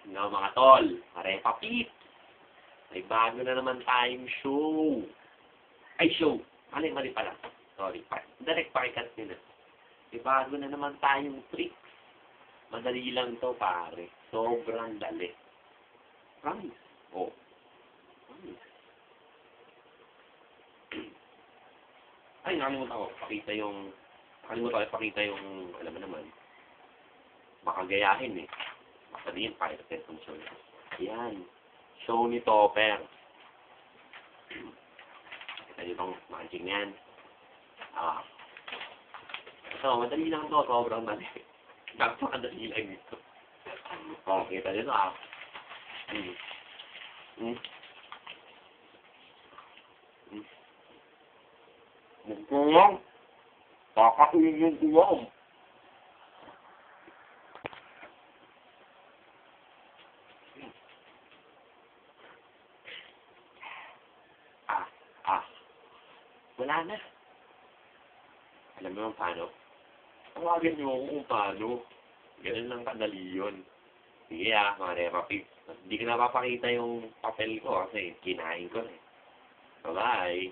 No, mga tol, Arepa Pit. May bago na naman tayong show. Ay, show. Mali pala. Sorry. Direct pakikat nila. May bago na naman tayong tricks. Madali lang to, pare. Sobrang dali. Promise. Oh. Promise. Ay, nakalimutan ko. Pakita yung, alam mo naman, makagayahin eh. Basta din, pakita yung show. Ayan. Show ni Topper. Kita nyo itong magic yan. So, madali lang to. Sobrang mali. Napakadali lang ito. Kita nyo ito Magkulong. Kakakuling yung kulong. Wala na. Alam mo paano? Tawagan nyo ako kung paano. Ganun lang kadali yun. Sige mga Arepa Pit. Hindi ko napapakita yung papel ko kasi kinain ko na eh. Bye-bye.